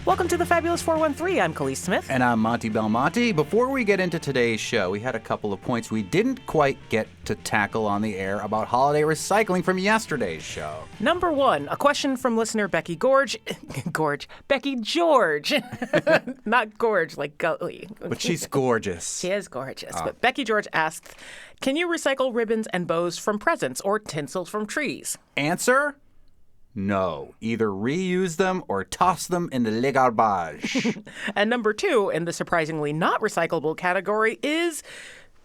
Welcome to the Fabulous 413. I'm Khalees Smith. And I'm Monty Belmonte. Before we get into today's show, we had a couple of points we didn't quite get to tackle on the air about holiday recycling from yesterday's show. Number one, a question from listener Becky Becky George. Not Gorge, like Gully. But she's gorgeous. She is gorgeous. But Becky George asked, can you recycle ribbons and bows from presents or tinsel from trees? Answer? No. Either reuse them or toss them in the garbage. And number two, in the surprisingly not recyclable category, is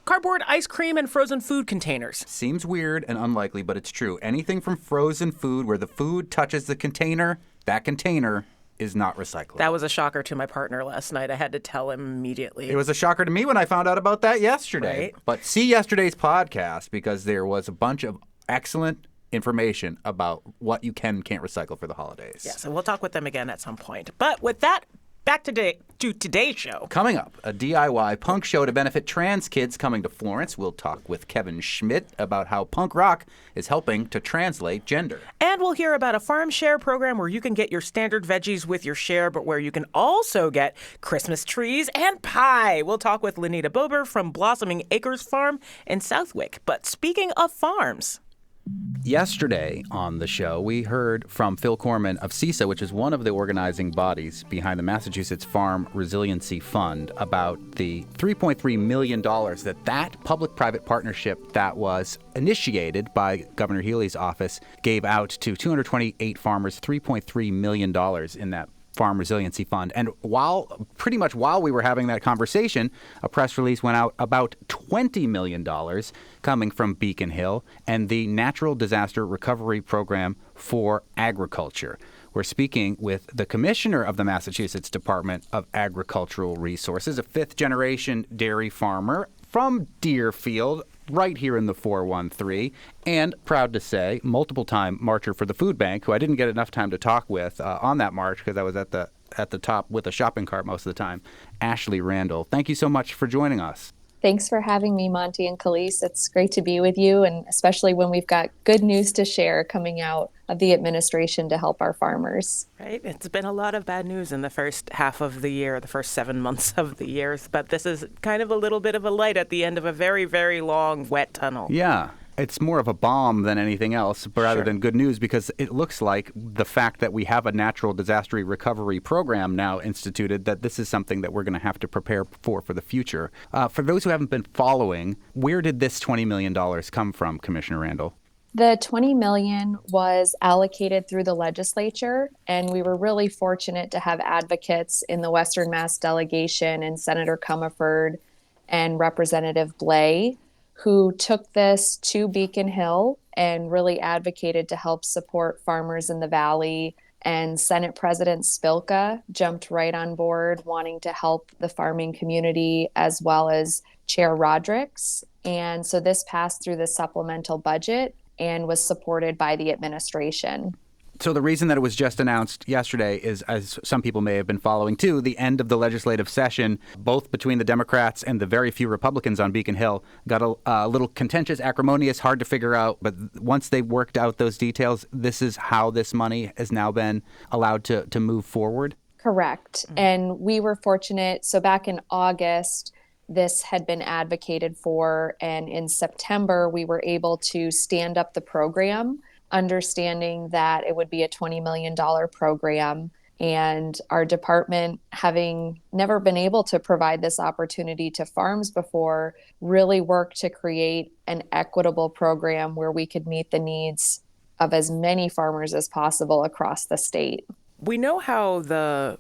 cardboard ice cream and frozen food containers. Seems weird and unlikely, but it's true. Anything from frozen food where the food touches the container, that container is not recyclable. That was a shocker to my partner last night. I had to tell him immediately. It was a shocker to me when I found out about that yesterday. Right. But see yesterday's podcast because there was a bunch of excellent information about what you can and can't recycle for the holidays. Yes, and we'll talk with them again at some point. But with that, back to today's show. Coming up, a DIY punk show to benefit trans kids coming to Florence. We'll talk with Kevin Schmidt about how punk rock is helping to translate gender. And we'll hear about a farm share program where you can get your standard veggies with your share, but where you can also get Christmas trees and pie. We'll talk with Lenita Bober from Blossoming Acres Farm in Southwick. But speaking of farms, yesterday on the show, we heard from Phil Corman of CSA, which is one of the organizing bodies behind the Massachusetts Farm Resiliency Fund, about the $3.3 million that public-private partnership that was initiated by Governor Healy's office gave out to 228 farmers, $3.3 million in that Farm Resiliency Fund. And pretty much while we were having that conversation, a press release went out about $20 million coming from Beacon Hill and the Natural Disaster Recovery Program for Agriculture. We're speaking with the commissioner of the Massachusetts Department of Agricultural Resources, a fifth-generation dairy farmer from Deerfield, right here in the 413, and proud to say, multiple-time marcher for the food bank, who I didn't get enough time to talk with on that march because I was at the top with a shopping cart most of the time, Ashley Randall. Thank you so much for joining us. Thanks for having me, Monty and Khalees. It's great to be with you, and especially when we've got good news to share coming out of the administration to help our farmers. Right? It's been a lot of bad news in the first half of the year, the first 7 months of the year, but this is kind of a little bit of a light at the end of a very, very long, wet tunnel. Yeah. It's more of a bomb than anything else, rather than good news, because it looks like the fact that we have a natural disaster recovery program now instituted, that this is something that we're going to have to prepare for the future. For those who haven't been following, where did this $20 million come from, Commissioner Randall? The $20 million was allocated through the legislature, and we were really fortunate to have advocates in the Western Mass delegation and Senator Comerford and Representative Blais, who took this to Beacon Hill and really advocated to help support farmers in the Valley. And Senate President Spilka jumped right on board, wanting to help the farming community, as well as Chair Rodrigues. And so this passed through the supplemental budget and was supported by the administration. So the reason that it was just announced yesterday is, as some people may have been following too, the end of the legislative session, both between the Democrats and the very few Republicans on Beacon Hill, got a little contentious, acrimonious, hard to figure out. But once they worked out those details, this is how this money has now been allowed to move forward? Correct. Mm-hmm. And we were fortunate. So back in August, this had been advocated for. And in September, we were able to stand up the program, understanding that it would be a $20 million program. And our department, having never been able to provide this opportunity to farms before, really worked to create an equitable program where we could meet the needs of as many farmers as possible across the state. We know how the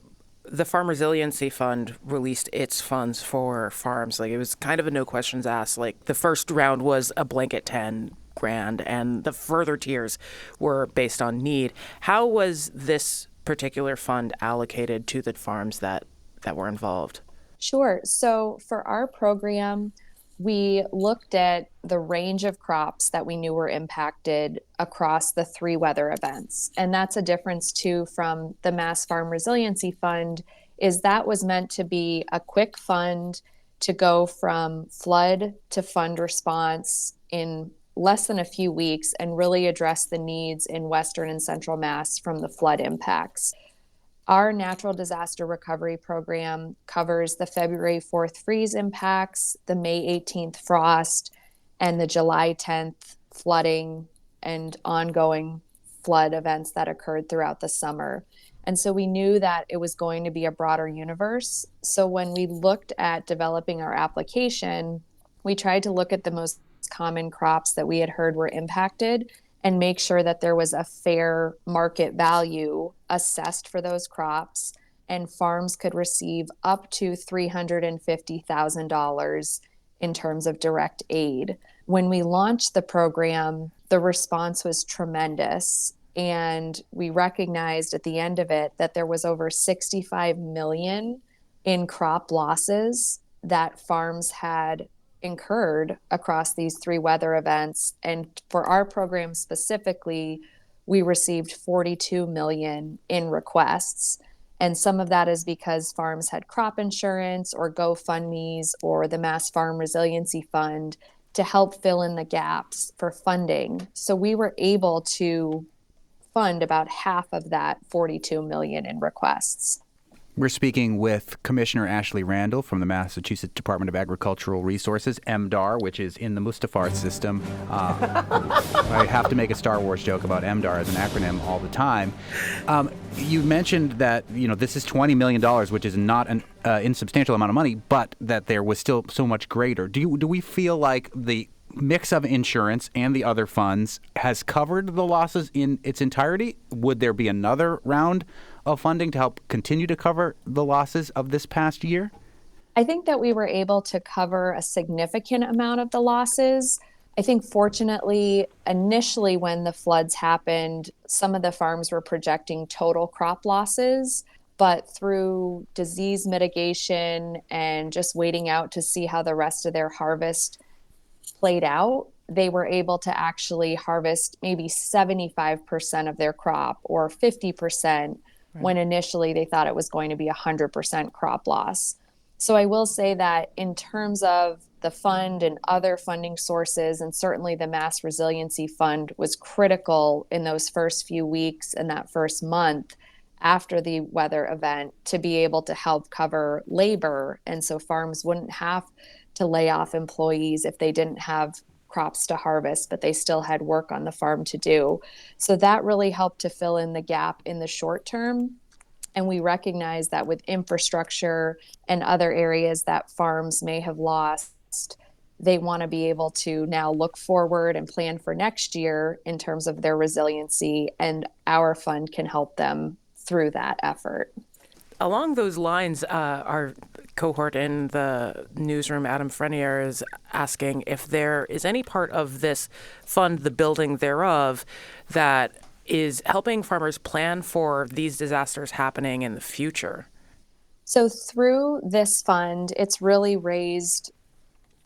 Farm Resiliency Fund released its funds for farms. Like, it was kind of a no questions asked. Like, the first round was a blanket 10 grand, and the further tiers were based on need. How was this particular fund allocated to the farms that were involved? Sure. So for our program, we looked at the range of crops that we knew were impacted across the 3 weather events. And that's a difference too from the Mass Farm Resiliency Fund, is that was meant to be a quick fund to go from flood to fund response in less than a few weeks and really address the needs in Western and Central Mass from the flood impacts. Our natural disaster recovery program covers the February 4th freeze impacts, the May 18th frost, and the July 10th flooding and ongoing flood events that occurred throughout the summer. And so we knew that it was going to be a broader universe. So when we looked at developing our application, we tried to look at the most common crops that we had heard were impacted and make sure that there was a fair market value assessed for those crops, and farms could receive up to $350,000 in terms of direct aid. When we launched the program, the response was tremendous. And we recognized at the end of it that there was over 65 million in crop losses that farms had incurred across these three weather events. And for our program specifically, we received 42 million in requests. And some of that is because farms had crop insurance or GoFundMe's or the Mass Farm Resiliency Fund to help fill in the gaps for funding. So we were able to fund about half of that 42 million in requests. We're speaking with Commissioner Ashley Randall from the Massachusetts Department of Agricultural Resources, MDAR, which is in the Mustafar system. I have to make a Star Wars joke about MDAR as an acronym all the time. You mentioned that this is $20 million, which is not an insubstantial amount of money, but that there was still so much greater. Do we feel like the mix of insurance and the other funds has covered the losses in its entirety? Would there be another round of funding to help continue to cover the losses of this past year? I think that we were able to cover a significant amount of the losses. I think fortunately, initially when the floods happened, some of the farms were projecting total crop losses, but through disease mitigation and just waiting out to see how the rest of their harvest played out, they were able to actually harvest maybe 75% of their crop or 50% when initially they thought it was going to be 100% crop loss. So I will say that in terms of the fund and other funding sources, and certainly the Mass Resiliency Fund was critical in those first few weeks and that first month after the weather event to be able to help cover labor. And so farms wouldn't have to lay off employees if they didn't have crops to harvest, but they still had work on the farm to do. So that really helped to fill in the gap in the short term. And we recognize that with infrastructure and other areas that farms may have lost, they want to be able to now look forward and plan for next year in terms of their resiliency, and our fund can help them through that effort. Along those lines, our cohort in the newsroom, Adam Frenier, is asking if there is any part of this fund, the building thereof, that is helping farmers plan for these disasters happening in the future. So through this fund, it's really raised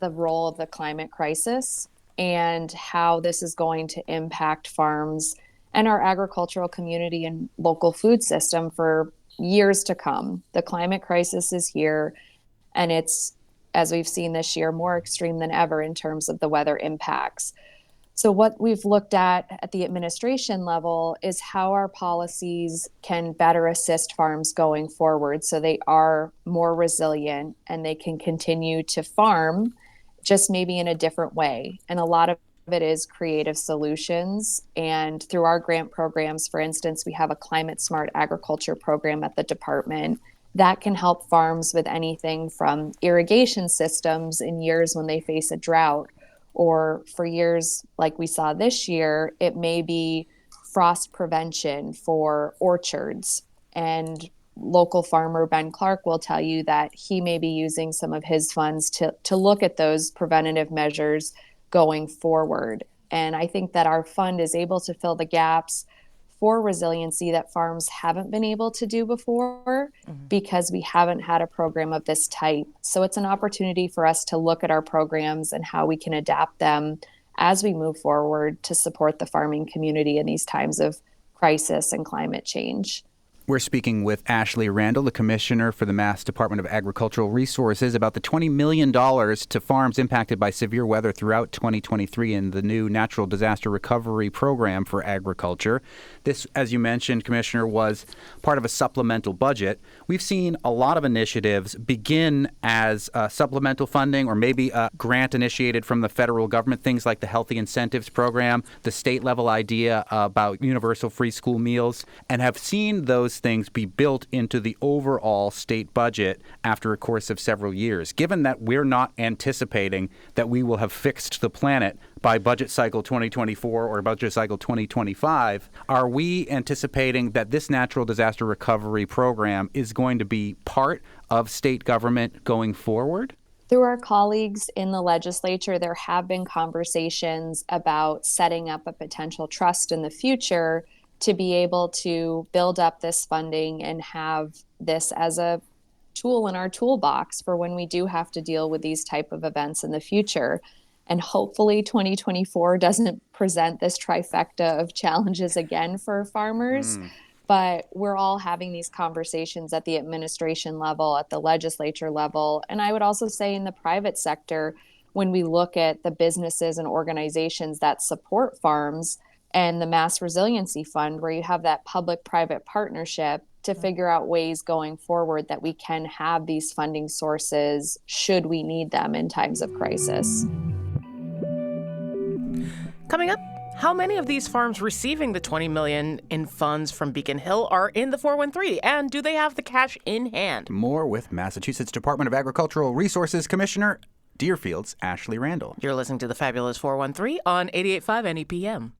the role of the climate crisis and how this is going to impact farms and our agricultural community and local food system for years to come. The climate crisis is here, and it's, as we've seen this year, more extreme than ever in terms of the weather impacts. So what we've looked at the administration level is how our policies can better assist farms going forward so they are more resilient and they can continue to farm, just maybe in a different way. And a lot of it is creative solutions. And through our grant programs, for instance, we have a climate smart agriculture program at the department that can help farms with anything from irrigation systems in years when they face a drought, or for years like we saw this year, it may be frost prevention for orchards. And local farmer Ben Clark will tell you that he may be using some of his funds to look at those preventative measures going forward. And I think that our fund is able to fill the gaps for resiliency that farms haven't been able to do before because we haven't had a program of this type. So it's an opportunity for us to look at our programs and how we can adapt them as we move forward to support the farming community in these times of crisis and climate change. We're speaking with Ashley Randall, the Commissioner for the Mass Department of Agricultural Resources, about the $20 million to farms impacted by severe weather throughout 2023 in the new Natural Disaster Recovery Program for Agriculture. This, as you mentioned, Commissioner, was part of a supplemental budget. We've seen a lot of initiatives begin as supplemental funding or maybe a grant initiated from the federal government, things like the Healthy Incentives Program, the state-level idea about universal free school meals, and have seen those things be built into the overall state budget after a course of several years. Given that we're not anticipating that we will have fixed the planet by budget cycle 2024 or budget cycle 2025, are we anticipating that this natural disaster recovery program is going to be part of state government going forward? Through our colleagues in the legislature, there have been conversations about setting up a potential trust in the future to be able to build up this funding and have this as a tool in our toolbox for when we do have to deal with these type of events in the future. And hopefully 2024 doesn't present this trifecta of challenges again for farmers. But we're all having these conversations at the administration level, at the legislature level. And I would also say in the private sector, when we look at the businesses and organizations that support farms, and the Mass Resiliency Fund, where you have that public-private partnership to figure out ways going forward that we can have these funding sources should we need them in times of crisis. Coming up, how many of these farms receiving the $20 million in funds from Beacon Hill are in the 413, and do they have the cash in hand? More with Massachusetts Department of Agricultural Resources Commissioner Deerfield's Ashley Randall. You're listening to the Fabulous 413 on 88.5 NEPM.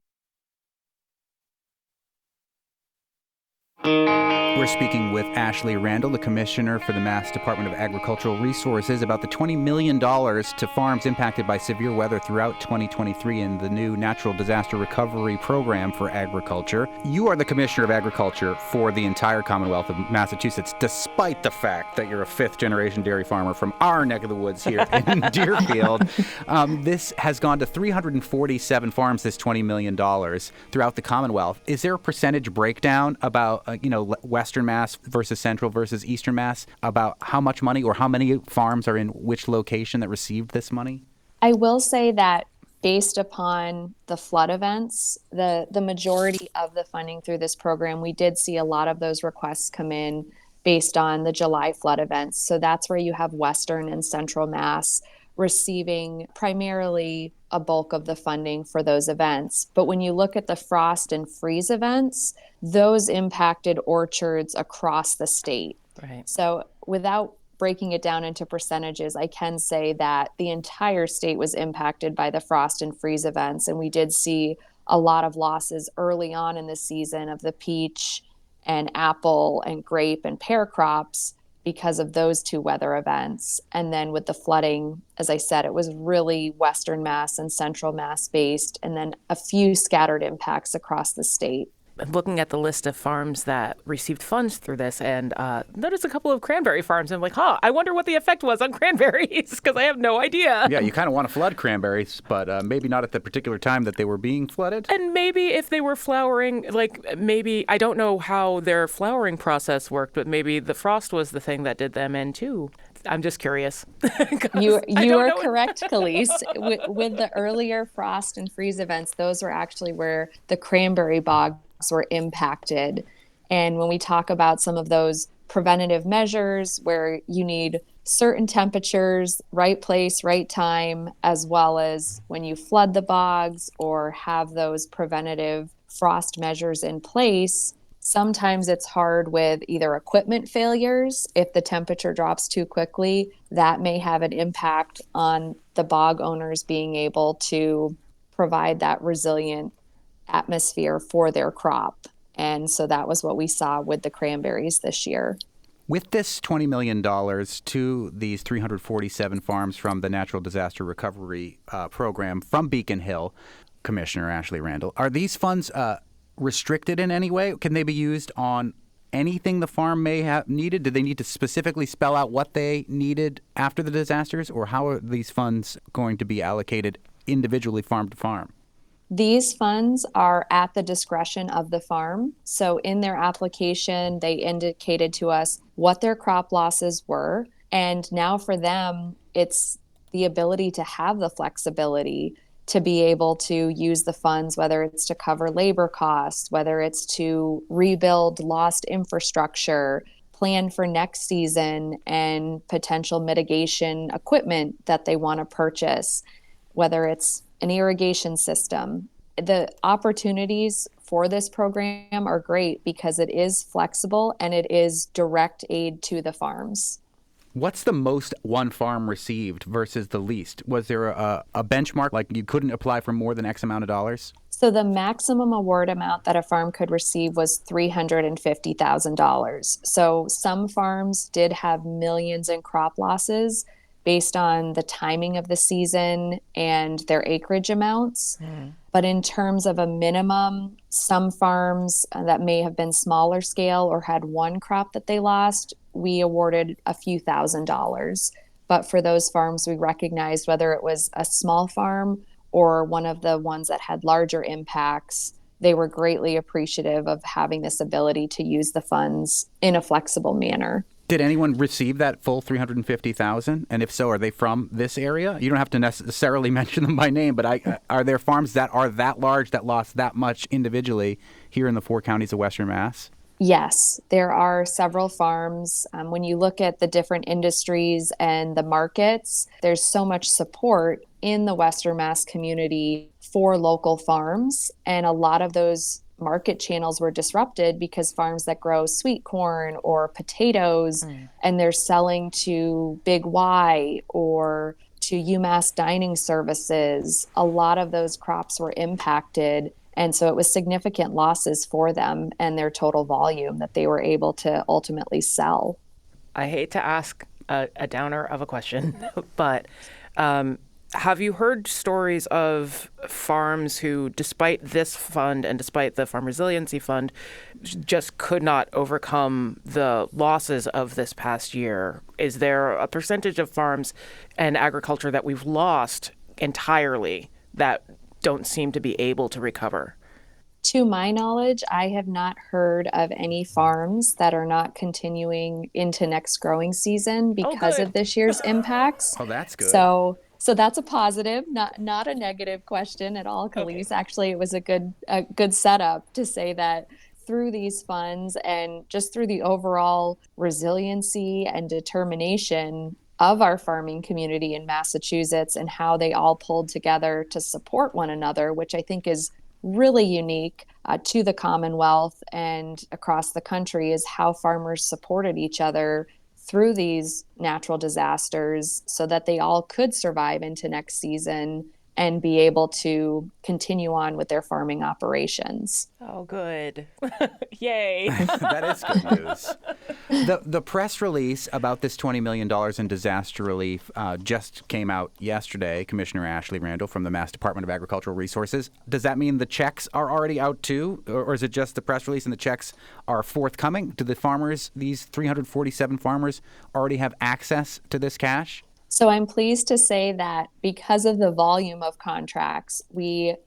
We're speaking with Ashley Randall, the Commissioner for the Mass Department of Agricultural Resources, about the $20 million to farms impacted by severe weather throughout 2023 in the new Natural Disaster Recovery Program for Agriculture. You are the Commissioner of Agriculture for the entire Commonwealth of Massachusetts, despite the fact that you're a fifth-generation dairy farmer from our neck of the woods here in Deerfield. This has gone to 347 farms, this $20 million, throughout the Commonwealth. Is there a percentage breakdown about, Western Mass versus Central versus Eastern Mass, about how much money or how many farms are in which location that received this money? I will say that based upon the flood events, the majority of the funding through this program, we did see a lot of those requests come in based on the July flood events. So that's where you have Western and Central Mass receiving primarily a bulk of the funding for those events. But when you look at the frost and freeze events, those impacted orchards across the state. Right. So without breaking it down into percentages, I can say that the entire state was impacted by the frost and freeze events. And we did see a lot of losses early on in the season of the peach and apple and grape and pear crops because of those two weather events. And then with the flooding, as I said, it was really Western Mass and Central Mass based, and then a few scattered impacts across the state. Looking at the list of farms that received funds through this, and noticed a couple of cranberry farms. And I'm like, I wonder what the effect was on cranberries, because I have no idea. Yeah, you kind of want to flood cranberries, but maybe not at the particular time that they were being flooded. And maybe if they were flowering, maybe, I don't know how their flowering process worked, but maybe the frost was the thing that did them in too. I'm just curious. You are correct, Khalees. With the earlier frost and freeze events, those were actually where the cranberry bogs were impacted. And when we talk about some of those preventative measures where you need certain temperatures, right place, right time, as well as when you flood the bogs or have those preventative frost measures in place, sometimes it's hard with either equipment failures. If the temperature drops too quickly, that may have an impact on the bog owners being able to provide that resilient atmosphere for their crop. And so that was what we saw with the cranberries this year. With this $20 million to these 347 farms from the Natural Disaster Recovery Program from Beacon Hill, Commissioner Ashley Randall, are these funds restricted in any way? Can they be used on anything the farm may have needed? Did they need to specifically spell out what they needed after the disasters? Or how are these funds going to be allocated individually farm to farm? These funds are at the discretion of the farm. So in their application, they indicated to us what their crop losses were. And now for them, it's the ability to have the flexibility to be able to use the funds, whether it's to cover labor costs, whether it's to rebuild lost infrastructure, plan for next season, and potential mitigation equipment that they want to purchase, whether it's an irrigation system. The opportunities for this program are great because it is flexible and it is direct aid to the farms. What's the most one farm received versus the least? Was there a benchmark, like you couldn't apply for more than X amount of dollars? So the maximum award amount that a farm could receive was $350,000. So some farms did have millions in crop losses based on the timing of the season and their acreage amounts. But in terms of a minimum, some farms that may have been smaller scale or had one crop that they lost, we awarded a few $1,000s. But for those farms, we recognized whether it was a small farm or one of the ones that had larger impacts, they were greatly appreciative of having this ability to use the funds in a flexible manner. Did anyone receive that full 350,000? And if so, are they from this area? You don't have to necessarily mention them by name, but are there farms that are that large that lost that much individually here in the 4 counties of Western Mass? Yes, there are several farms. When you look at the different industries and the markets, there's so much support in the Western Mass community for local farms. And a lot of those market channels were disrupted because farms that grow sweet corn or potatoes and they're selling to Big Y or to UMass Dining Services, a lot of those crops were impacted. And so it was significant losses for them and their total volume that they were able to ultimately sell. I hate to ask a downer of a question, but have you heard stories of farms who, despite this fund and despite the Farm Resiliency Fund, just could not overcome the losses of this past year? Is there a percentage of farms and agriculture that we've lost entirely that don't seem to be able to recover? To my knowledge, I have not heard of any farms that are not continuing into next growing season because of this year's impacts. Oh, that's good. So that's a positive, not a negative question at all, Khalees. Okay. Actually, it was a good setup to say that through these funds and just through the overall resiliency and determination of our farming community in Massachusetts and how they all pulled together to support one another, which I think is really unique to the Commonwealth and across the country, is how farmers supported each other through these natural disasters so that they all could survive into next season and be able to continue on with their farming operations. Oh, good. Yay. That is good news. The press release about this $20 million in disaster relief just came out yesterday. Commissioner Ashley Randall from the Mass Department of Agricultural Resources. Does that mean the checks are already out too? Or is it just the press release and the checks are forthcoming? Do the farmers, these 347 farmers, already have access to this cash? So I'm pleased to say that because of the volume of contracts,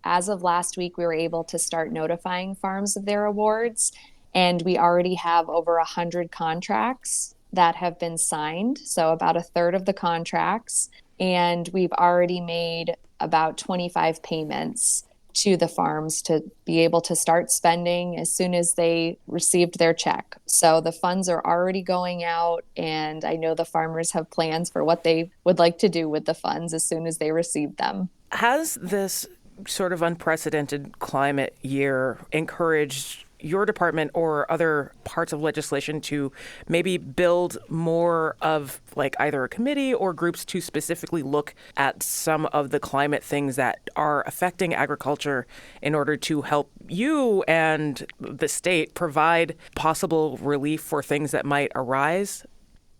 as of last week, we were able to start notifying farms of their awards. And we already have over 100 contracts that have been signed. So about a third of the contracts. And we've already made about 25 payments to the farms to be able to start spending as soon as they received their check. So the funds are already going out, and I know the farmers have plans for what they would like to do with the funds as soon as they receive them. Has this sort of unprecedented climate year encouraged your department or other parts of legislation to maybe build more of like either a committee or groups to specifically look at some of the climate things that are affecting agriculture in order to help you and the state provide possible relief for things that might arise?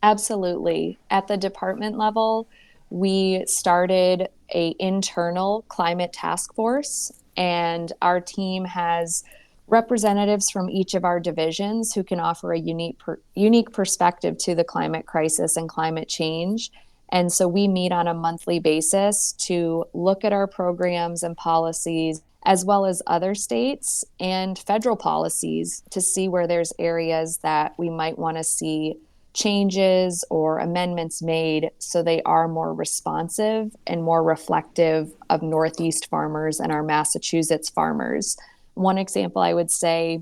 Absolutely. At the department level, we started an internal climate task force, and our team has representatives from each of our divisions who can offer a unique perspective to the climate crisis and climate change. And so we meet on a monthly basis to look at our programs and policies as well as other states and federal policies to see where there's areas that we might want to see changes or amendments made so they are more responsive and more reflective of Northeast farmers and our Massachusetts farmers. One example I would say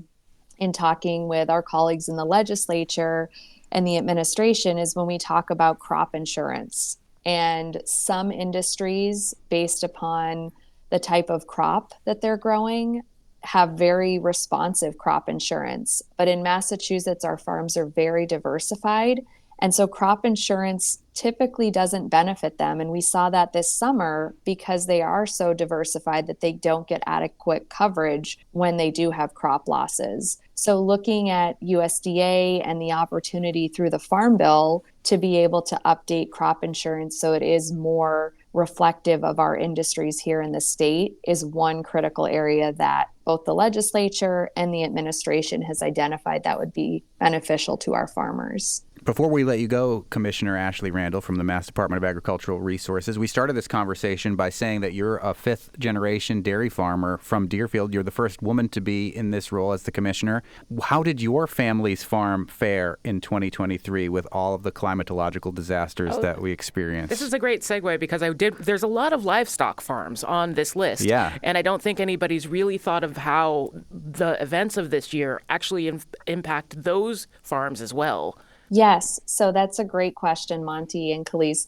in talking with our colleagues in the legislature and the administration is when we talk about crop insurance. And some industries, based upon the type of crop that they're growing, have very responsive crop insurance. But in Massachusetts, our farms are very diversified. And so crop insurance typically doesn't benefit them. And we saw that this summer because they are so diversified that they don't get adequate coverage when they do have crop losses. So looking at USDA and the opportunity through the Farm Bill to be able to update crop insurance so it is more reflective of our industries here in the state is one critical area that both the legislature and the administration has identified that would be beneficial to our farmers. Before we let you go, Commissioner Ashley Randall from the Mass Department of Agricultural Resources, we started this conversation by saying that you're a fifth-generation dairy farmer from Deerfield. You're the first woman to be in this role as the commissioner. How did your family's farm fare in 2023 with all of the climatological disasters that we experienced? This is a great segue because there's a lot of livestock farms on this list. Yeah. And I don't think anybody's really thought of how the events of this year actually impact those farms as well. Yes, so that's a great question, Monty and Khalees.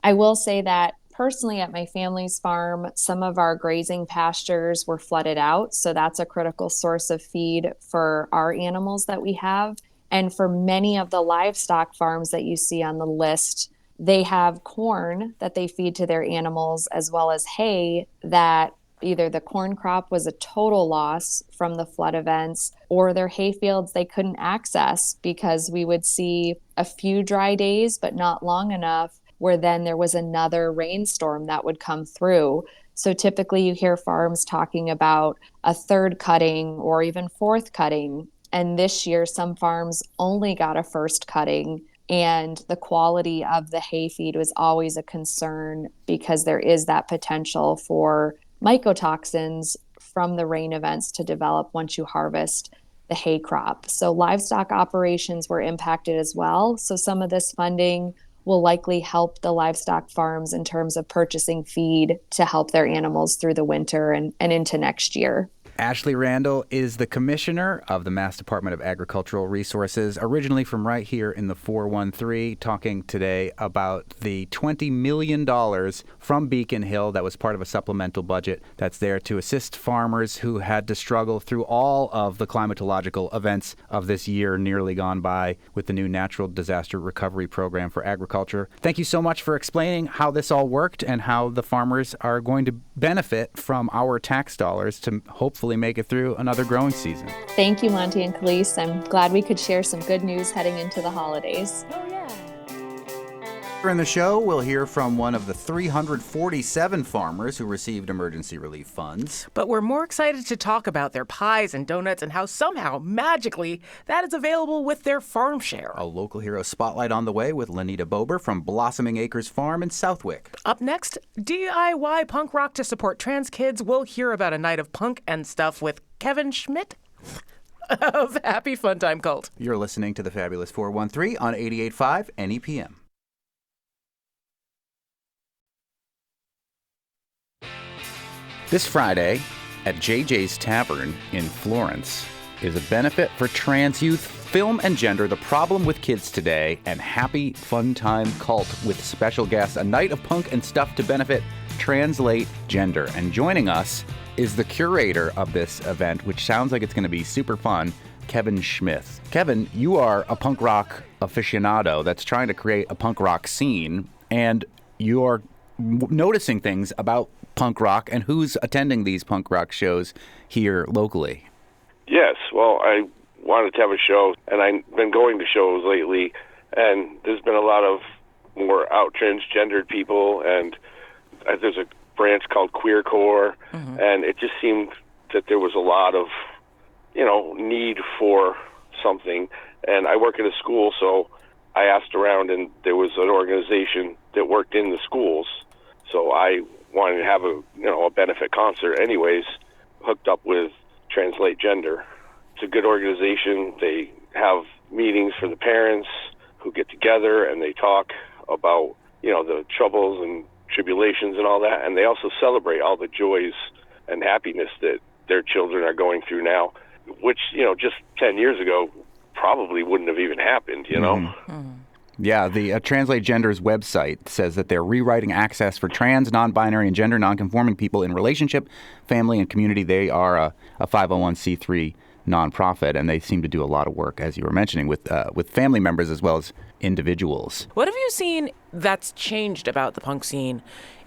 I will say that personally at my family's farm, some of our grazing pastures were flooded out. So that's a critical source of feed for our animals that we have. And for many of the livestock farms that you see on the list, they have corn that they feed to their animals as well as hay that either the corn crop was a total loss from the flood events or their hay fields they couldn't access because we would see a few dry days, but not long enough where then there was another rainstorm that would come through. So typically you hear farms talking about a third cutting or even fourth cutting. And this year, some farms only got a first cutting. And the quality of the hay feed was always a concern because there is that potential for mycotoxins from the rain events to develop once you harvest the hay crop. So livestock operations were impacted as well. So some of this funding will likely help the livestock farms in terms of purchasing feed to help their animals through the winter and into next year. Ashley Randall is the commissioner of the Mass Department of Agricultural Resources, originally from right here in the 413, talking today about the $20 million from Beacon Hill that was part of a supplemental budget that's there to assist farmers who had to struggle through all of the climatological events of this year nearly gone by with the new Natural Disaster Recovery Program for Agriculture. Thank you so much for explaining how this all worked and how the farmers are going to benefit from our tax dollars to hopefully make it through another growing season. Thank you, Monty and Khalees. I'm glad we could share some good news heading into the holidays. Oh, yeah. In the show, we'll hear from one of the 347 farmers who received emergency relief funds. But we're more excited to talk about their pies and donuts and how somehow, magically, that is available with their farm share. A local hero spotlight on the way with Lenita Bober from Blossoming Acres Farm in Southwick. Up next, DIY punk rock to support trans kids. We'll hear about a night of punk and stuff with Kevin Schmidt of Happy Fun Time Cult. You're listening to the Fabulous 413 on 88.5 NEPM. This Friday at JJ's Tavern in Florence is a benefit for trans youth, film and gender, the problem with kids today, and Happy Fun Time Cult with special guests, a night of punk and stuff to benefit translate gender. And joining us is the curator of this event, which sounds like it's going to be super fun, Kevin Schmidt. Kevin, you are a punk rock aficionado that's trying to create a punk rock scene, and you are noticing things about punk rock and who's attending these punk rock shows here locally. Yes, well, I wanted to have a show, and I've been going to shows lately, and there's been a lot of more out transgendered people, and there's a branch called queercore, and it just seemed that there was a lot of, need for something. And I work at a school, so I asked around, and there was an organization that worked in the schools, so I wanted to have a benefit concert anyways hooked up with Translate Gender. It's a good organization. They have meetings for the parents who get together and they talk about, the troubles and tribulations and all that. And they also celebrate all the joys and happiness that their children are going through now, which, just 10 years ago probably wouldn't have even happened, Yeah, the Translate Gender's website says that they're rewriting access for trans, non-binary, and gender non-conforming people in relationship, family, and community. They are a 501c3 nonprofit, and they seem to do a lot of work, as you were mentioning, with family members as well as individuals. What have you seen that's changed about the punk scene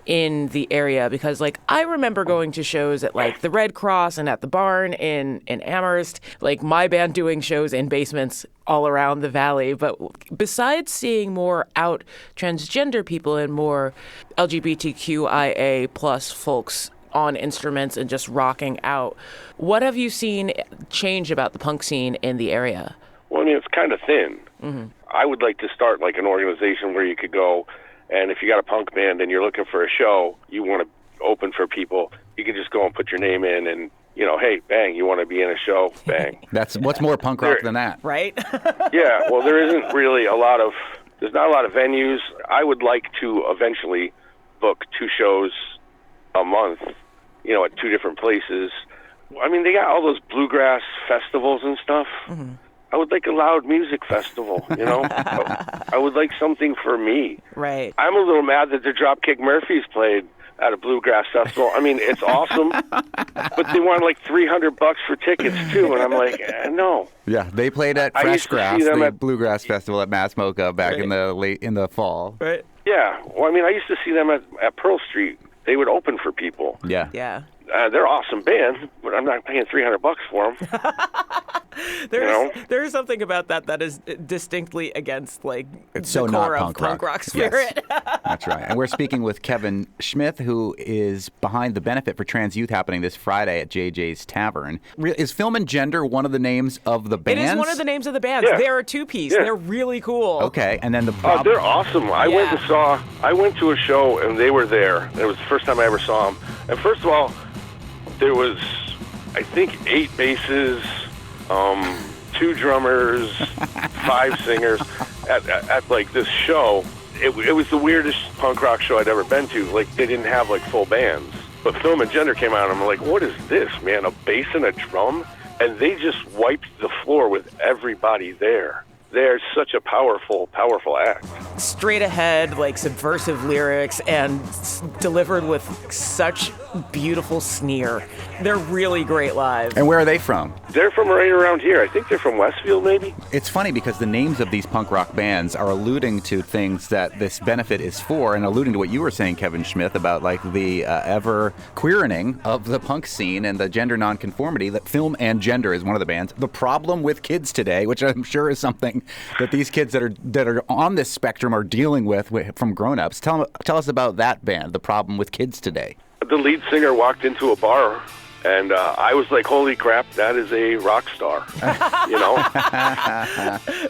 in the area? Because, I remember going to shows at, the Red Cross and at the Barn in Amherst, my band doing shows in basements all around the valley. But besides seeing more out transgender people and more LGBTQIA plus folks on instruments and just rocking out, what have you seen change about the punk scene in the area? Well, it's kind of thin. Mm-hmm. I would like to start an organization where you could go, and if you got a punk band and you're looking for a show, you want to open for people, you can just go and put your name in and, hey, bang, you want to be in a show, bang. What's more punk rock than that? Right? Yeah, well, there isn't really there's not a lot of venues. I would like to eventually book 2 shows a month, at 2 different places. They got all those bluegrass festivals and stuff. Mm-hmm. I would like a loud music festival, I would like something for me. Right. I'm a little mad that the Dropkick Murphys played at a bluegrass festival. It's awesome, but they want $300 for tickets too, and I'm like, no. Yeah, they played at Fresh Grass, the bluegrass festival at Mass Mocha back in the fall. Right. Yeah. Well, I used to see them at Pearl Street. They would open for people. Yeah. Yeah. They're awesome band, but I'm not paying $300 for them. There's something about that is distinctly against it's the so core not of punk rock spirit. Yes. That's right. And we're speaking with Kevin Schmith, who is behind the benefit for trans youth happening this Friday at JJ's Tavern. Is Film and Gender one of the names of the bands? It is one of the names of the bands. Yeah. They're a 2-piece. Yeah. They're really cool. Okay, and then they're awesome. I went to a show and they were there. It was the first time I ever saw them. And first of all, there was, I think, 8 basses, 2 drummers, 5 singers at this show. It was the weirdest punk rock show I'd ever been to. They didn't have full bands. But Film and Gender came out and I'm like, what is this, man? A bass and a drum? And they just wiped the floor with everybody there. They're such a powerful act. Straight ahead, subversive lyrics and delivered with such beautiful sneer. They're really great live. And where are they from? They're from right around here. I think they're from Westfield, maybe. It's funny because the names of these punk rock bands are alluding to things that this benefit is for, and alluding to what you were saying, Kevin Schmith, about the ever queering of the punk scene and the gender nonconformity. That Film and Gender is one of the bands. The Problem with Kids Today, which I'm sure is something that these kids that are on this spectrum are dealing with from grown-ups. Tell us about that band, The Problem with Kids Today. The lead singer walked into a bar, and I was like, holy crap, that is a rock star,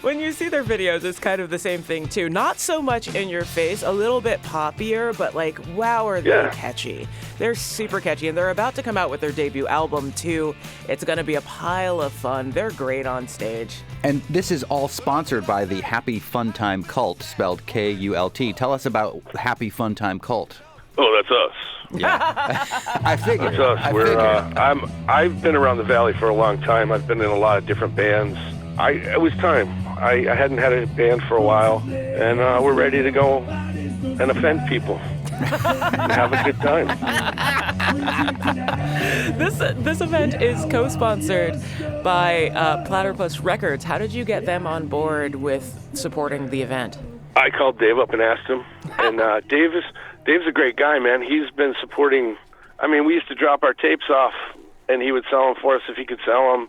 When you see their videos, it's kind of the same thing, too. Not so much in your face, a little bit poppier, but wow, are they catchy. They're super catchy, and they're about to come out with their debut album, too. It's going to be a pile of fun. They're great on stage. And this is all sponsored by the Happy Fun Time Cult, spelled K-U-L-T. Tell us about Happy Fun Time Cult. Oh, that's us. Yeah, I figured. That's us. I've been around the valley for a long time. I've been in a lot of different bands. It was time. I hadn't had a band for a while, and we're ready to go and offend people and have a good time. This event is co-sponsored by Platypus Records. How did you get them on board with supporting the event? I called Dave up and asked him, and Dave's a great guy, man. He's been supporting. We used to drop our tapes off, and he would sell them for us if he could sell them.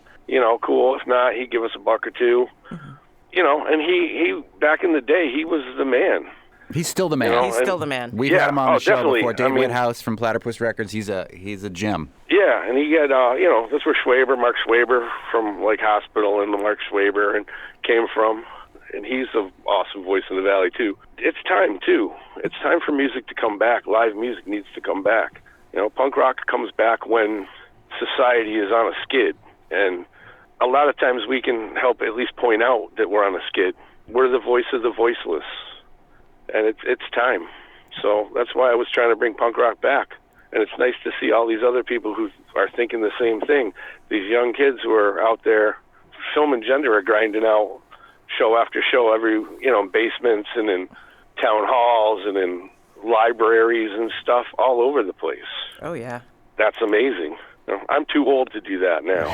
Cool. If not, he'd give us $1 or $2. Mm-hmm. And he back in the day, he was the man. He's still the man. He's still the man. We've had him on the show definitely. before. Dave Whithouse from Platypus Records. He's a gem. Yeah, and he had that's where Mark Schwaber from Hospital and the Mark Schwaber and came from. And he's an awesome voice in the valley, too. It's time, too. It's time for music to come back. Live music needs to come back. Punk rock comes back when society is on a skid, and a lot of times we can help at least point out that we're on a skid. We're the voice of the voiceless, and it's time. So that's why I was trying to bring punk rock back. And it's nice to see all these other people who are thinking the same thing. These young kids who are out there, Film and Gender are grinding out show after show, in basements and in town halls and in libraries and stuff all over the place. Oh, yeah. That's amazing. I'm too old to do that now.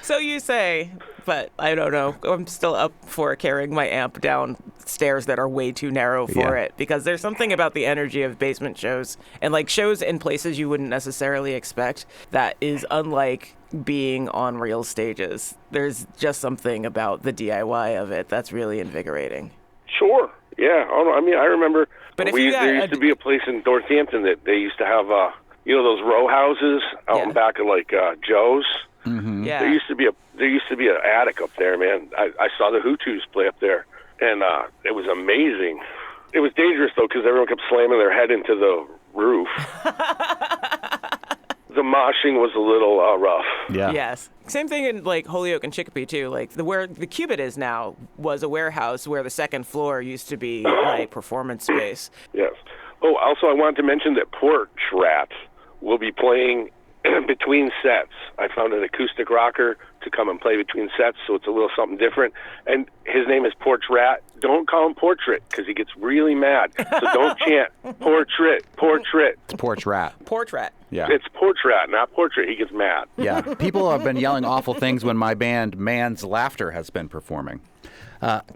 So you say, but I don't know. I'm still up for carrying my amp down stairs that are way too narrow for it, because there's something about the energy of basement shows and like shows in places you wouldn't necessarily expect that is unlike being on real stages. There's just something about the DIY of it that's really invigorating. Sure. Yeah. I mean, I remember but if there used to be a place in Northampton that they used to have, those row houses out in back of Joe's. Mm-hmm. Yeah. There used to be an attic up there, man. I saw the Hutus play up there, and it was amazing. It was dangerous though, because everyone kept slamming their head into the roof. The moshing was a little rough. Yeah. Yes. Same thing in like Holyoke and Chicopee too. Like where the Cubit is now was a warehouse where the second floor used to be like performance space. Yes. Oh, also I wanted to mention that Porch Rat will be playing between sets. I found an acoustic rocker to come and play between sets, so it's a little something different. And his name is Porch Rat. Don't call him Portrait, because he gets really mad. So don't chant Portrait, Portrait. It's Porch Rat. Portrait. Yeah. It's Porch Rat, not Portrait. He gets mad. Yeah. People have been yelling awful things when my band Man's Laughter has been performing.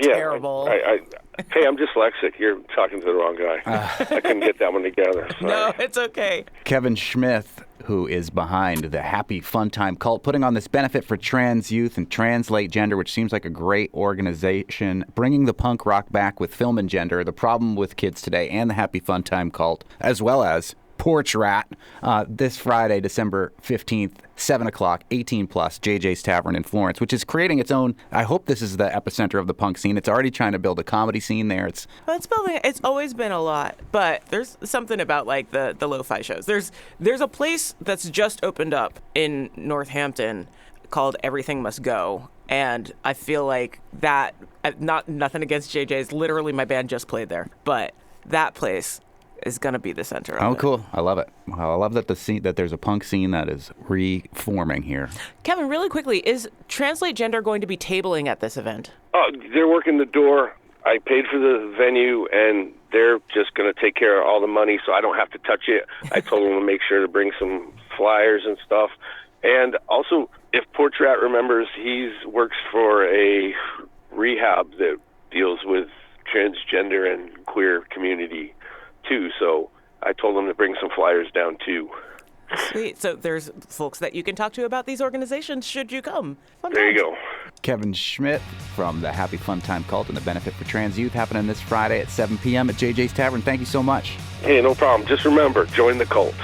Terrible. Hey, I'm dyslexic. You're talking to the wrong guy. I couldn't get that one together. Sorry. No, it's okay. Kevin Smith, who is behind the Happy Fun Time Cult, putting on this benefit for trans youth and translate gender, which seems like a great organization, bringing the punk rock back with Film and Gender, the problem with kids today, and the Happy Fun Time Cult, as well as Porch Rat, this Friday, December 15th, 7 o'clock, 18 plus, JJ's Tavern in Florence, which is creating its own. I hope this is the epicenter of the punk scene. It's already trying to build a comedy scene there. It's always been a lot, but there's something about like the lo-fi shows. There's a place that's just opened up in Northampton called Everything Must Go. And I feel like that, nothing against JJ's, literally my band just played there, but that place is going to be the center of it. Oh, cool. I love it. I love that that there's a punk scene that is reforming here. Kevin, really quickly, is Translate Gender going to be tabling at this event? Oh, they're working the door. I paid for the venue, and they're just going to take care of all the money, so I don't have to touch it. I told them to make sure to bring some flyers and stuff. And also, if Portrait remembers, he works for a rehab that deals with transgender and queer community too, so I told them to bring some flyers down too. Sweet. So there's folks that you can talk to about these organizations should you come. There you go. Kevin Schmidt from the Happy Fun Time Cult and the Benefit for Trans Youth happening this Friday at 7 p.m. at JJ's Tavern. Thank you so much. Hey, no problem. Just remember, join the cult.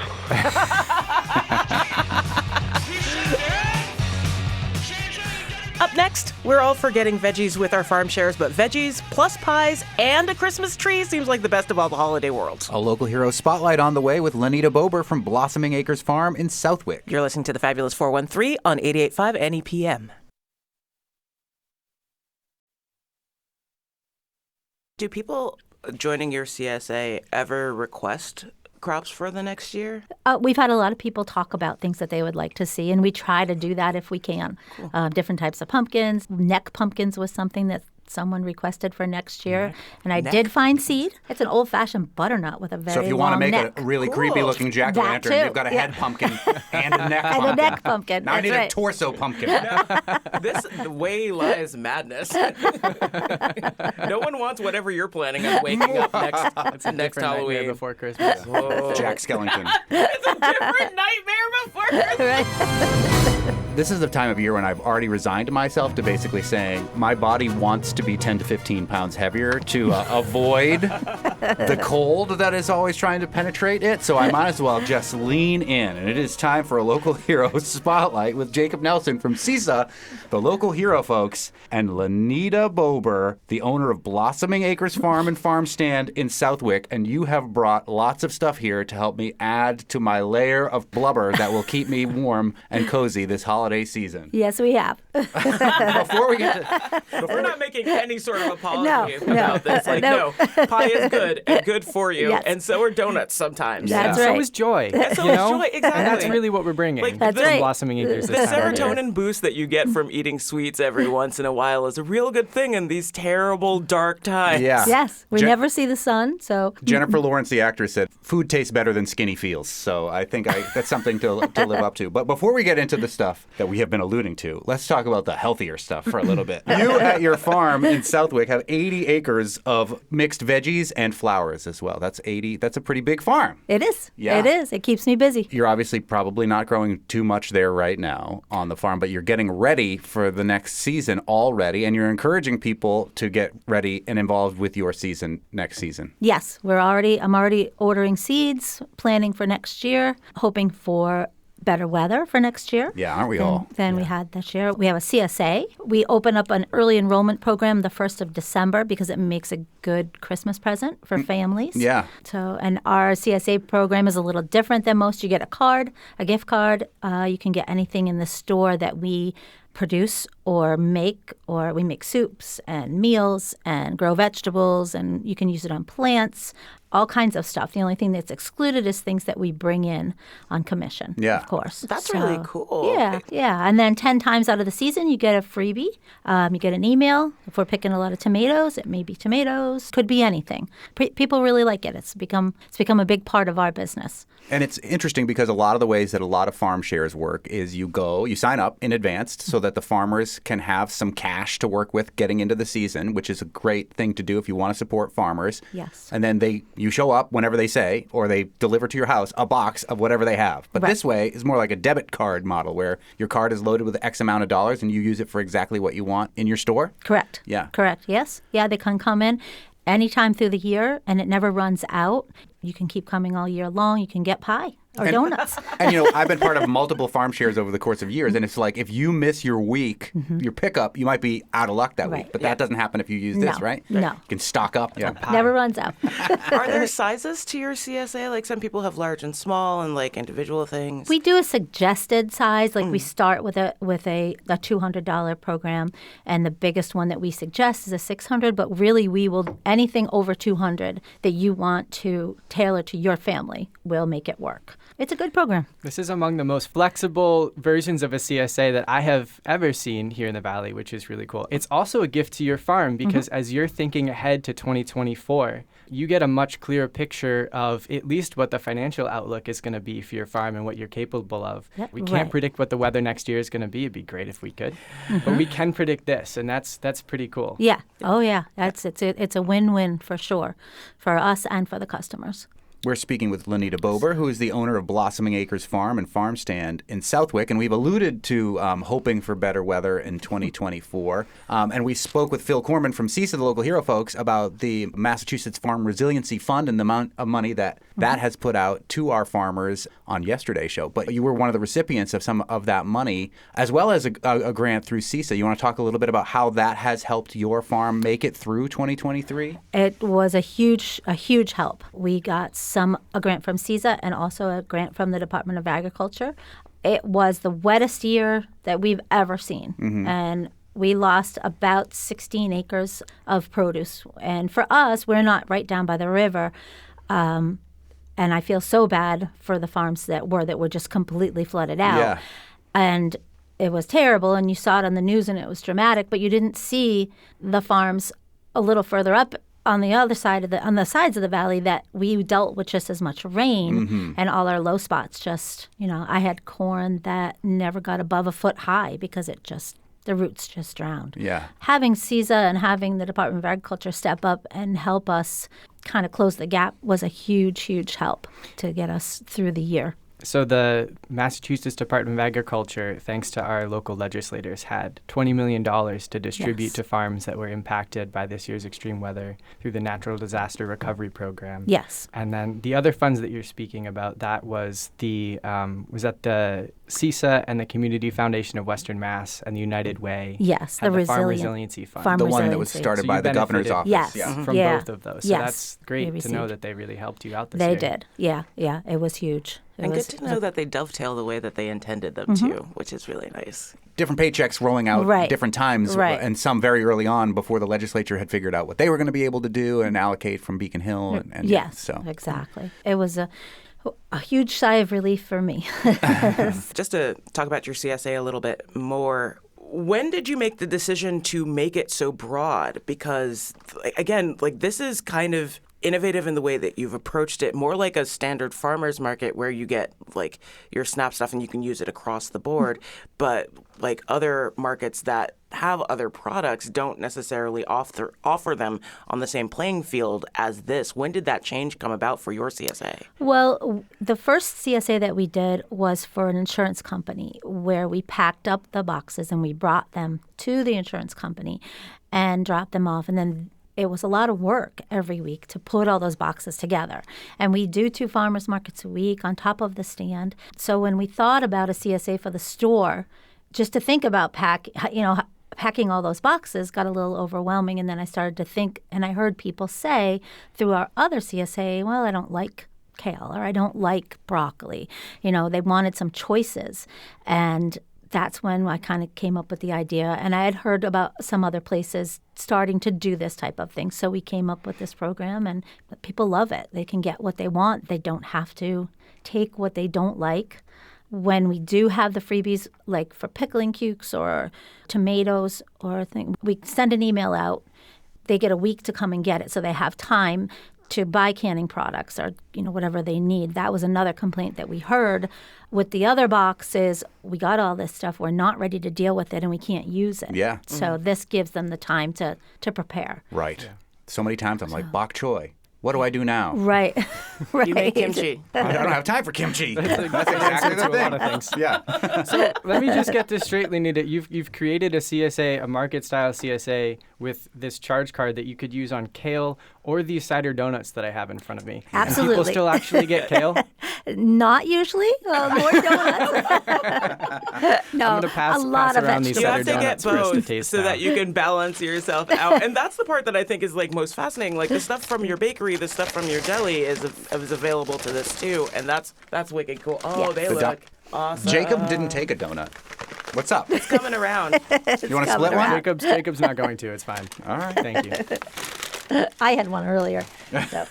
Up next, we're all for getting veggies with our farm shares, but veggies plus pies and a Christmas tree seems like the best of all the holiday worlds. A local hero spotlight on the way with Lenita Bober from Blossoming Acres Farm in Southwick. You're listening to the Fabulous 413 on 88.5 NEPM. Do people joining your CSA ever request crops for the next year? We've had a lot of people talk about things that they would like to see, and we try to do that if we can. Cool. Different types of pumpkins. Neck pumpkins was something that someone requested for next year. And I did find seed. It's an old-fashioned butternut with a very long neck. So if you want to make a really creepy-looking jack-o'-lantern, you've got a head pumpkin and a neck pumpkin. And a neck pumpkin. Now I need a torso pumpkin. This way lies madness. No one wants whatever you're planning on waking up next Halloween. Before Christmas. Jack Skellington. It's a different nightmare before Christmas. This is the time of year when I've already resigned myself to basically saying my body wants to be 10 to 15 pounds heavier to avoid the cold that is always trying to penetrate it, so I might as well just lean in. And it is time for a local hero spotlight with Jacob Nelson from CSA, the local hero folks, and Lanita Bober, the owner of Blossoming Acres Farm and Farm Stand in Southwick. And you have brought lots of stuff here to help me add to my layer of blubber that will keep me warm and cozy this holiday season. Yes, we have. Before we get to... We're not making any sort of apology No, about this. Like, no. no, pie is good and good for you, Yes. and so are donuts sometimes. That's So right. is joy. And so you is know? joy, exactly. And that's really what we're bringing. Like, That's the- right. Blossoming Acres The this time of year. serotonin boost that you get from eating sweets every once in a while is a real good thing in these terrible dark times. Yeah. Yes, we Je- never see the sun, so Jennifer Lawrence, the actress, said, food tastes better than skinny feels. So I think that's something to live up to. But before we get into the stuff that we have been alluding to, let's talk about the healthier stuff for a little bit. You at your farm in Southwick have 80 acres of mixed veggies and flowers as well. That's 80. That's a pretty big farm. it is. Yeah. It is. It keeps me busy. You're obviously probably not growing too much there right now on the farm, but you're getting ready for the next season already, and you're encouraging people to get ready and involved with your season next season. Yes, I'm already ordering seeds, planning for next year, hoping for better weather for next year. Yeah, aren't we all? Than we had this year. We have a CSA. We open up an early enrollment program the 1st of December because it makes a good Christmas present for families. Yeah. So, and our CSA program is a little different than most. You get a card, a gift card. You can get anything in the store that we produce or we make soups and meals and grow vegetables, and you can use it on plants, all kinds of stuff. The only thing that's excluded is things that we bring in on commission, Yeah. of course. That's really cool. Yeah, yeah. And then 10 times out of the season, you get a freebie. You get an email. If we're picking a lot of tomatoes, it may be tomatoes, could be anything. People really like it. It's become a big part of our business. And it's interesting because a lot of the ways that a lot of farm shares work is you sign up in advance so that the farmers can have some cash to work with getting into the season, which is a great thing to do if you want to support farmers. Yes. And then you show up whenever they say, or they deliver to your house a box of whatever they have. But Right. this way is more like a debit card model where your card is loaded with X amount of dollars and you use it for exactly what you want in your store. Correct. Yeah. Correct. Yes. Yeah, they can come in anytime through the year, and it never runs out. You can keep coming all year long. You can get pie or donuts. And, I've been part of multiple farm shares over the course of years, and it's like if you miss your week, your pickup, you might be out of luck that week. Right. But that doesn't happen if you use this, No. right? No. You can stock up. Yeah. Never runs out. Are there sizes to your CSA? Like some people have large and small and like individual things. We do a suggested size. Like we start with a $200 program, and the biggest one that we suggest is a $600. But really, we will anything over $200 that you want to tailor to your family, we'll make it work. It's a good program. This is among the most flexible versions of a CSA that I have ever seen here in the Valley, which is really cool. It's also a gift to your farm because as you're thinking ahead to 2024, you get a much clearer picture of at least what the financial outlook is going to be for your farm and what you're capable of. Yep, We can't right. predict what the weather next year is going to be. It'd be great if we could. But we can predict this, and that's pretty cool. Yeah. Oh, yeah. It's a win-win for sure, for us and for the customers. We're speaking with Lanita Bober, who is the owner of Blossoming Acres Farm and Farm Stand in Southwick. And we've alluded to hoping for better weather in 2024. And we spoke with Phil Corman from CSA, the local hero folks, about the Massachusetts Farm Resiliency Fund and the amount of money that has put out to our farmers on yesterday's show. But you were one of the recipients of some of that money, as well as a grant through CSA. You want to talk a little bit about how that has helped your farm make it through 2023? It was a huge help. We got a grant from CSA and also a grant from the Department of Agriculture. It was the wettest year that we've ever seen. And we lost about 16 acres of produce. And for us, we're not right down by the river. And I feel so bad for the farms that were just completely flooded out. Yeah. And it was terrible, and you saw it on the news, and it was dramatic, but you didn't see the farms a little further up on the other side on the sides of the valley that we dealt with just as much rain and all our low spots. Just, I had corn that never got above a foot high because the roots just drowned. Yeah. Having CSA and having the Department of Agriculture step up and help us kind of close the gap was a huge help to get us through the year. So the Massachusetts Department of Agriculture, thanks to our local legislators, had $20 million to distribute to farms that were impacted by this year's extreme weather through the Natural Disaster Recovery Program. Yes. And then the other funds that you're speaking about, that was the CSA and the Community Foundation of Western Mass and the United Way. Yes, had the Farm Resilient- Resiliency Fund. Farm The one that was Resiliency. started So by you the governor's benefited office. Yes. from Yeah. both of those. So Yes. that's great We to know received. that they really helped you out this They year. did. Yeah. It was huge. It And was, good to know that they dovetail the way that they intended them to, which is really nice. Different paychecks rolling out Right. different times, Right. and some very early on before the legislature had figured out what they were going to be able to do and allocate from Beacon Hill. And yes, so exactly. It was a huge sigh of relief for me. Just to talk about your CSA a little bit more, when did you make the decision to make it so broad? Because, again, like this is kind of innovative in the way that you've approached it, more like a standard farmer's market where you get like your SNAP stuff and you can use it across the board. But like other markets that have other products don't necessarily offer them on the same playing field as this. When did that change come about for your CSA? Well, the first CSA that we did was for an insurance company where we packed up the boxes and we brought them to the insurance company and dropped them off. And then it was a lot of work every week to put all those boxes together. And we do 2 farmers markets a week on top of the stand. So when we thought about a CSA for the store, just to think about packing all those boxes got a little overwhelming. And then I started to think, and I heard people say through our other CSA, well, I don't like kale or I don't like broccoli. They wanted some choices. And that's when I kind of came up with the idea. And I had heard about some other places starting to do this type of thing. So we came up with this program, and people love it. They can get what they want. They don't have to take what they don't like. When we do have the freebies, like for pickling cukes or tomatoes or thing, we send an email out. They get a week to come and get it, so they have time to buy canning products or whatever they need. That was another complaint that we heard with the other boxes. We got all this stuff, we're not ready to deal with it, and we can't use it. Yeah. So this gives them the time to prepare. right. Yeah. So many times I'm like, bok choy. What do I do now? Right. Right. You make kimchi. I don't have time for kimchi. That's exactly the thing. A lot of things. Yeah. So let me just get this straight, Lenita. You've created a CSA, a market-style CSA, with this charge card that you could use on kale or these cider donuts that I have in front of me. Absolutely. People still actually get kale? Not usually. More donuts. No, I'm gonna pass a lot of around these You vegetables. have to get donuts for us to both taste so now. that you can balance yourself out. And that's the part that I think is like most fascinating. Like the stuff from your bakery, the stuff from your deli is available to this too. And that's wicked cool. Oh, Yes. they The look awesome. Jacob didn't take a donut. What's up? It's coming around. You want to split coming one? around. Jacob's not going to. It's fine. All right. Thank you. I had one earlier. So.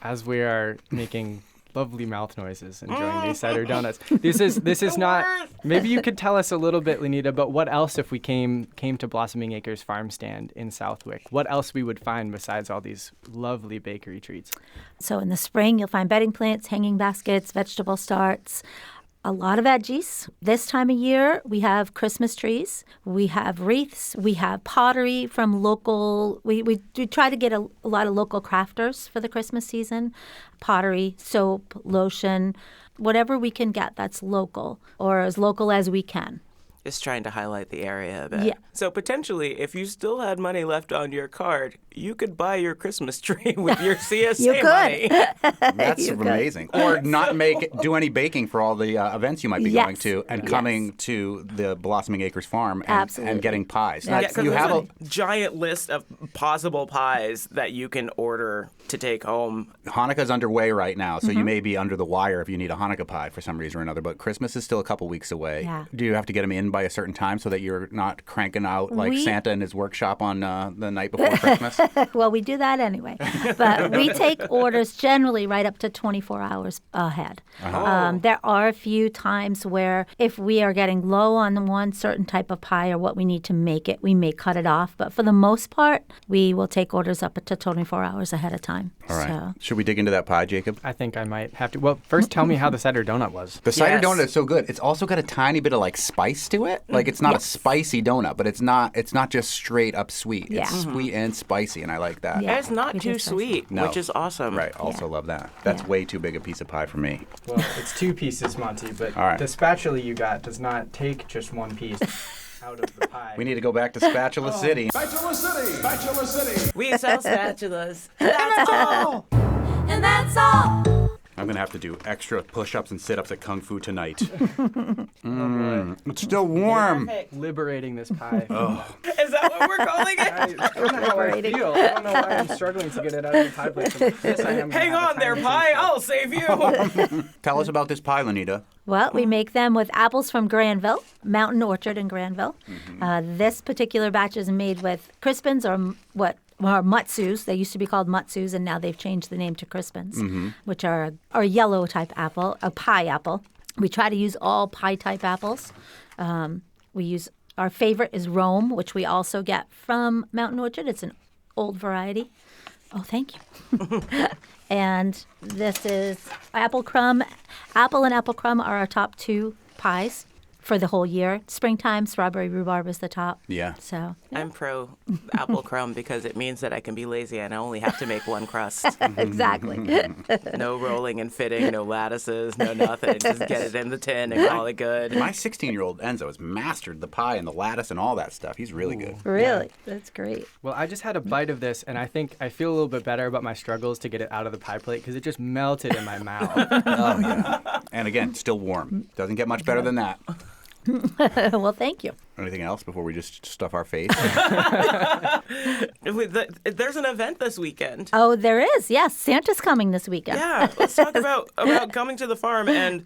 As we are making lovely mouth noises, enjoying these cider donuts. This is not. Maybe you could tell us a little bit, Lenita, but what else if we came to Blossoming Acres Farm Stand in Southwick? What else we would find besides all these lovely bakery treats? So in the spring, you'll find bedding plants, hanging baskets, vegetable starts, a lot of veggies. This time of year, we have Christmas trees, we have wreaths, we have pottery from local. We try to get a lot of local crafters for the Christmas season. Pottery, soap, lotion, whatever we can get that's local or as local as we can. Just trying to highlight the area a bit. Yeah. So potentially, if you still had money left on your card, you could buy your Christmas tree with your CSA You could. money. That's amazing. Or not do any baking for all the events you might be Yes. going to, and Yes. coming to the Blossoming Acres Farm Absolutely. and getting pies. Yeah, Yeah, because You there's have a giant list of possible pies that you can order to take home. Hanukkah's underway right now, so you may be under the wire if you need a Hanukkah pie for some reason or another. But Christmas is still a couple weeks away. Yeah. Do you have to get them in by a certain time so that you're not cranking out like Santa in his workshop on the night before Christmas? Well, we do that anyway. But we take orders generally right up to 24 hours ahead. There are a few times where if we are getting low on one certain type of pie or what we need to make it, we may cut it off. But for the most part, we will take orders up to 24 hours ahead of time. All right. So. Should we dig into that pie, Jacob? I think I might have to. Well, first tell me how the cider donut was. The cider Yes. donut is so good. It's also got a tiny bit of like spice to to it. Like it's not a spicy donut, but it's not just straight up sweet. Yeah. It's sweet and spicy, and I like that. Yeah. It's not We too do spicy. sweet, No. which is awesome. Right. Also love that. That's Yeah. way too big a piece of pie for me. Well, it's 2 pieces, Monty, but All right. the spatula you got does not take just 1 piece out of the pie. We need to go back to Spatula City. Spatula City! Spatula City! We sell spatulas. That's all. And that's all. I'm going to have to do extra push-ups and sit-ups at Kung Fu tonight. Oh, It's still warm. boy. Liberating this pie. Is that what we're calling it? I don't know how I feel. I don't know why I'm struggling to get it out of the pie plate. Yes, I am gonna Hang have a on there, tiny pie. taste of- I'll save you. Tell us about this pie, Lanita. Well, we make them with apples from Granville, Mountain Orchard in Granville. This particular batch is made with Crispins or what are Mutsus. They used to be called Mutsus, and now they've changed the name to Crispins, which are a yellow type apple, a pie apple. We try to use all pie type apples. Our favorite is Rome, which we also get from Mountain Orchard. It's an old variety. Oh, thank you. And this is apple crumb. Apple and apple crumb are our top 2 pies for the whole year. Springtime, strawberry rhubarb is the top. Yeah. So I'm pro apple crumb because it means that I can be lazy and I only have to make one crust. exactly. No rolling and fitting, no lattices, no nothing. Just get it in the tin and call it good. My 16-year-old Enzo has mastered the pie and the lattice and all that stuff. He's really good. Really? That's great. Well, I just had a bite of this, and I think I feel a little bit better about my struggles to get it out of the pie plate because it just melted in my mouth. Oh, yeah. And again, still warm. Doesn't get much better than that. Well, thank you. Anything else before we just stuff our face? There's an event this weekend. Oh, there is. Yes, Santa's coming this weekend. Yeah, let's talk about coming to the farm and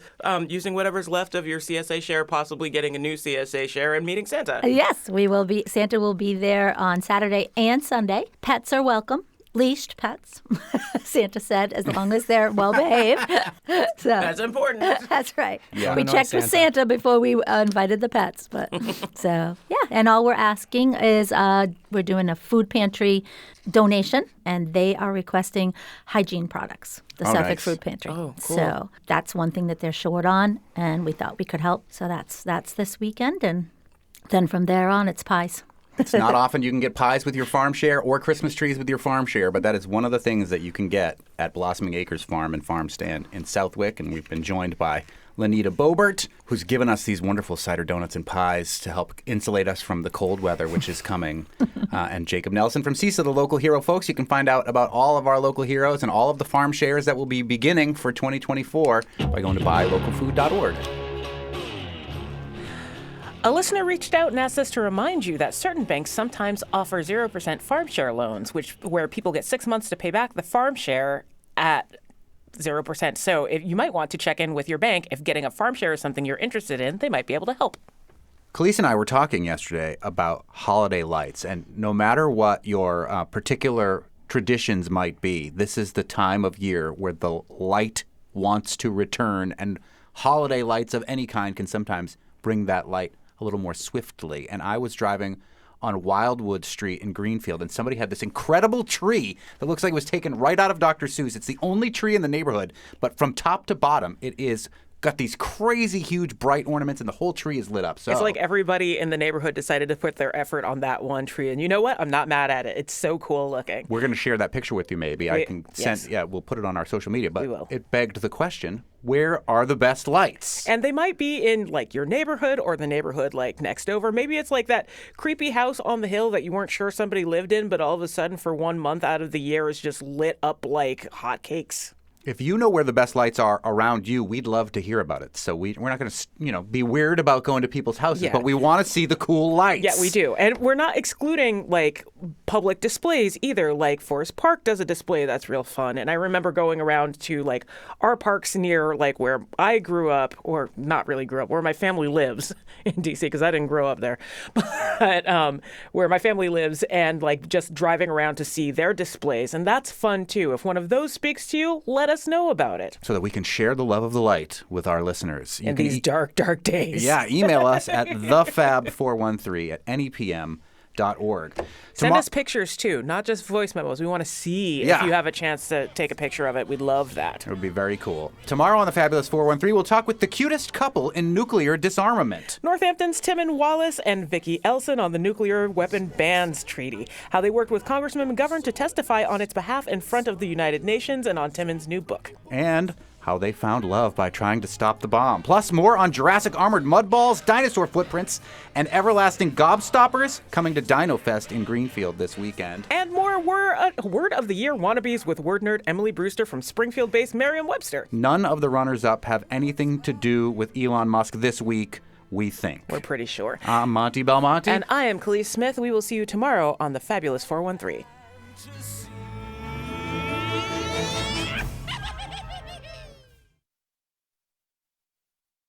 using whatever's left of your CSA share, possibly getting a new CSA share and meeting Santa. Yes, we will be. Santa will be there on Saturday and Sunday. Pets are welcome. Leashed pets, Santa said, as long as they're well behaved. So That's important. that's right. Yeah. We Illinois checked with Santa before we invited the pets, but so yeah. And all we're asking is we're doing a food pantry donation, and they are requesting hygiene products. The Oh, Suffolk nice. Food Pantry. Oh, cool. So that's one thing that they're short on, and we thought we could help. So that's this weekend, and then from there on, it's pies. It's not often you can get pies with your farm share or Christmas trees with your farm share, but that is one of the things that you can get at Blossoming Acres Farm and Farm Stand in Southwick. And we've been joined by Lanita Bobert, who's given us these wonderful cider donuts and pies to help insulate us from the cold weather, which is coming. And Jacob Nelson from CSA, the local hero. Folks, you can find out about all of our local heroes and all of the farm shares that will be beginning for 2024 by going to buylocalfood.org. A listener reached out and asked us to remind you that certain banks sometimes offer 0% farm share loans, where people get 6 months to pay back the farm share at 0%. So you might want to check in with your bank. If getting a farm share is something you're interested in, they might be able to help. Khalees and I were talking yesterday about holiday lights, and no matter what your particular traditions might be, this is the time of year where the light wants to return, and holiday lights of any kind can sometimes bring that light a little more swiftly. And I was driving on Wildwood Street in Greenfield, and somebody had this incredible tree that looks like it was taken right out of Dr. Seuss. It's the only tree in the neighborhood, but from top to bottom, it is got these crazy, huge, bright ornaments, and the whole tree is lit up. So It's like everybody in the neighborhood decided to put their effort on that one tree. And you know what? I'm not mad at it. It's so cool looking. we're going to share that picture with you. Maybe I can send. yes. Yeah, we'll put it on our social media. But We will. it begged the question: where are the best lights? And they might be in like your neighborhood or the neighborhood like next over. Maybe it's like that creepy house on the hill that you weren't sure somebody lived in, but all of a sudden for 1 month out of the year is just lit up like hotcakes. If you know where the best lights are around you, we'd love to hear about it. So we're not going to, be weird about going to people's houses, Yeah. but we want to see the cool lights. Yeah, we do. And we're not excluding like public displays either. Like Forest Park does a display that's real fun. And I remember going around to like our parks near like where I grew up, or not really grew up, where my family lives in DC, because I didn't grow up there, but where my family lives, and like just driving around to see their displays. And that's fun too. If one of those speaks to you, let us know about it. So that we can share the love of the light with our listeners. In these dark, dark days. Yeah, email us at thefab413 at any PM Send us pictures, too, not just voice memos. We want to see if you have a chance to take a picture of it. We'd love that. It would be very cool. Tomorrow on the Fabulous 413, we'll talk with the cutest couple in nuclear disarmament. Northampton's Timon Wallace and Vicki Elson on the Nuclear Weapon Bans Treaty, how they worked with Congressman McGovern to testify on its behalf in front of the United Nations and on Timon's new book. And how they found love by trying to stop the bomb. Plus, more on Jurassic armored mud balls, dinosaur footprints, and everlasting gobstoppers coming to Dino Fest in Greenfield this weekend. And more Word of the Year wannabes with word nerd Emily Brewster from Springfield-based Merriam-Webster. None of the runners-up have anything to do with Elon Musk this week, we think. We're pretty sure. I'm Monty Belmonte. And I am Khalees Smith. We will see you tomorrow on the Fabulous 413.